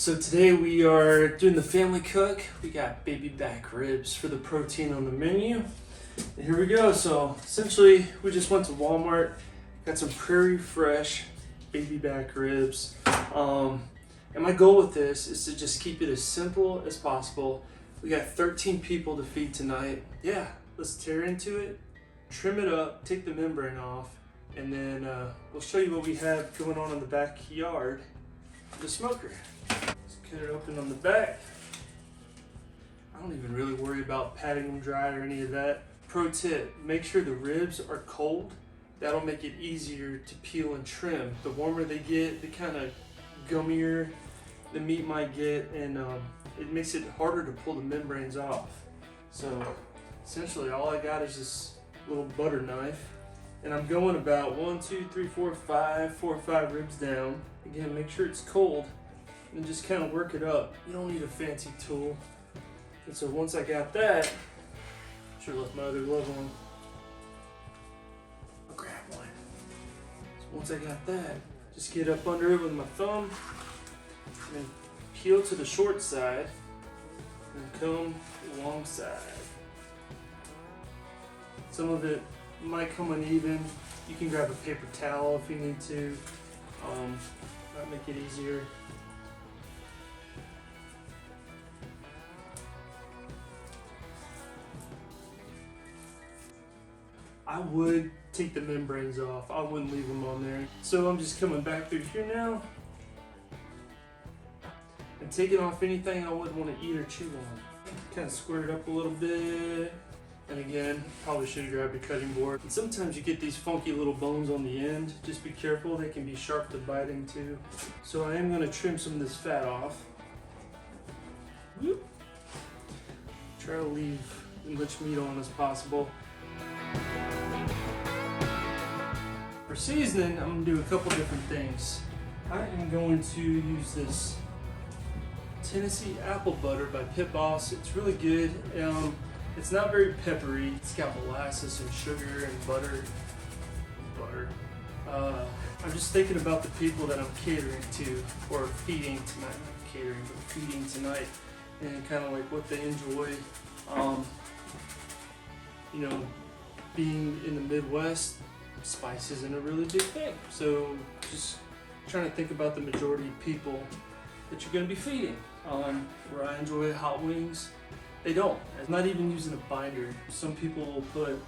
So today we are doing the family cook. We got baby back ribs for the protein on the menu. And here we go. So essentially we just went to Walmart, got some Prairie Fresh baby back ribs. And my goal with this is to just keep it as simple as possible. We got 13 people to feed tonight. Yeah, let's tear into it, trim it up, take the membrane off, and then we'll show you what we have going on in the backyard of the smoker. Let's cut it open on the back. I don't even really worry about patting them dry or any of that. Pro tip, make sure the ribs are cold. That'll make it easier to peel and trim. The warmer they get, the kind of gummier the meat might get, and it makes it harder to pull the membranes off. So essentially all I got is this little butter knife, and I'm going about 4 or 5 ribs down. Again, make sure it's cold and just kind of work it up. You don't need a fancy tool. And so once I got that, should have left my other glove on. I'll grab one. So once I got that, just get up under it with my thumb and then peel to the short side and come long side. Some of it might come uneven. You can grab a paper towel if you need to. That'll make it easier. I would take the membranes off. I wouldn't leave them on there. So I'm just coming back through here now and taking off anything I wouldn't want to eat or chew on. Kind of squirt it up a little bit. And again, probably should have grabbed your cutting board. And sometimes you get these funky little bones on the end. Just be careful, they can be sharp to bite into. So I am going to trim some of this fat off. Whoop. Try to leave as much meat on as possible. For seasoning, I'm going to do a couple different things. I am going to use this Tennessee apple butter by Pit Boss. It's really good. It's not very peppery. It's got molasses and sugar and butter. I'm just thinking about the people that I'm catering to, or feeding tonight. Not catering, but feeding tonight, and kind of like what they enjoy. You know, being in the Midwest, spice isn't a really big thing. So just trying to think about the majority of people that you're going to be feeding. Where I enjoy hot wings, they don't. I'm not even using a binder. Some people will put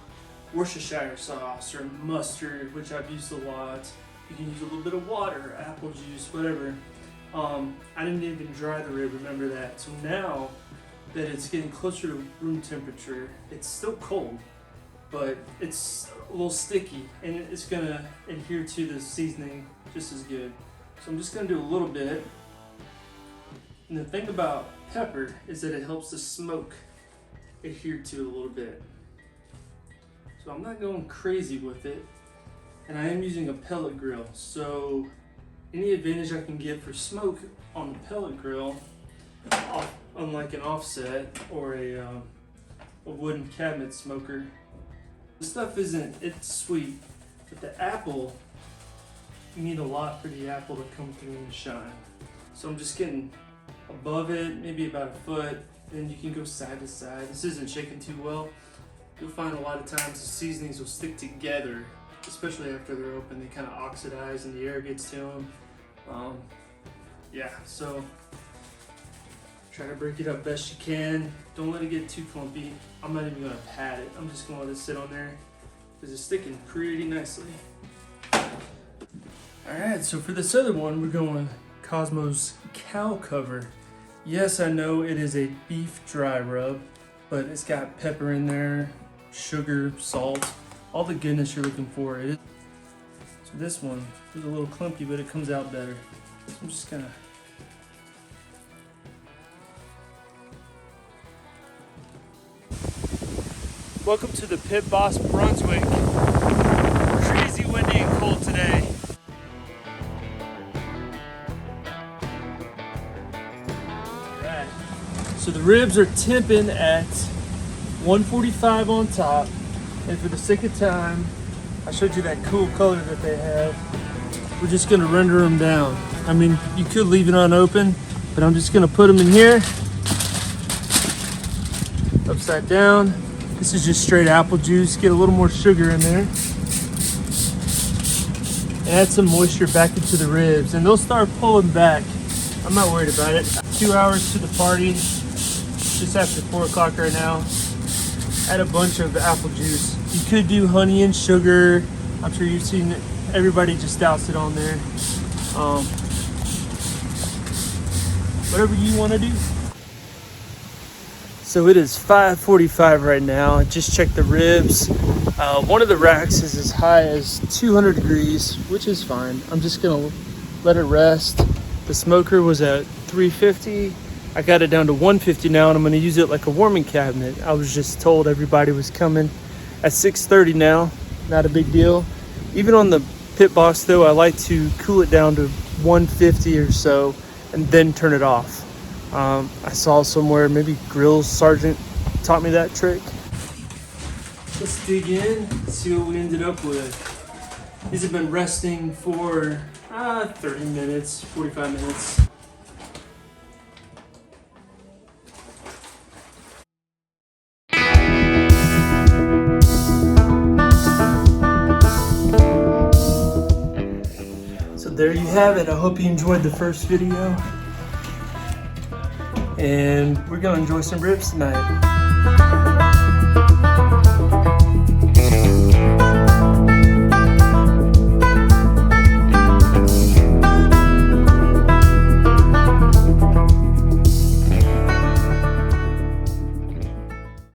Worcestershire sauce or mustard, which I've used a lot. You can use a little bit of water, apple juice, whatever. I didn't even dry the rib, remember that. So now that it's getting closer to room temperature, it's still cold, but it's a little sticky, and it's gonna adhere to the seasoning just as good. So I'm just gonna do a little bit. And the thing about pepper is that it helps the smoke adhere to it a little bit. So I'm not going crazy with it, and I am using a pellet grill. So any advantage I can get for smoke on the pellet grill, unlike an offset or a wooden cabinet smoker, this stuff it's sweet, but the apple, you need a lot for the apple to come through and shine. So I'm just getting above it, maybe about a foot, and you can go side to side. This isn't shaking too well. You'll find a lot of times the seasonings will stick together, especially after they're open. They kind of oxidize and the air gets to them. Yeah, so try to break it up best you can. Don't let it get too clumpy. I'm not even gonna pat it. I'm just gonna let it sit on there because it's sticking pretty nicely. All right, so for this other one, we're going Cosmos Cow Cover. Yes, I know it is a beef dry rub, but it's got pepper in there, sugar, salt, all the goodness you're looking for. So this one is a little clumpy, but it comes out better. So I'm just gonna Welcome to the Pit Boss Brunswick. Crazy windy and cold today. So the ribs are temping at 145 on top, and for the sake of time, I showed you that cool color that they have. We're just gonna render them down. I mean, you could leave it unopened, But I'm just gonna put them in here, upside down. This is just straight apple juice. Get a little more sugar in there. And add some moisture back into the ribs, and they'll start pulling back. I'm not worried about it. 2 hours to the party, just after 4 o'clock right now. Add a bunch of apple juice. You could do honey and sugar. I'm sure you've seen everybody just douse it on there. Whatever you want to do. So it is 5:45 right now. I just checked the ribs. One of the racks is as high as 200 degrees, which is fine. I'm just gonna let it rest. The smoker was at 350. I got it down to 150 now, and I'm gonna use it like a warming cabinet. I was just told everybody was coming at 6:30 now. Not a big deal. Even on the Pit Boss though, I like to cool it down to 150 or so and then turn it off. I saw somewhere, maybe Grill Sergeant taught me that trick. Let's dig in, see what we ended up with. These have been resting for 30 minutes, 45 minutes. So there you have it. I hope you enjoyed the first video. And we're gonna enjoy some ribs tonight.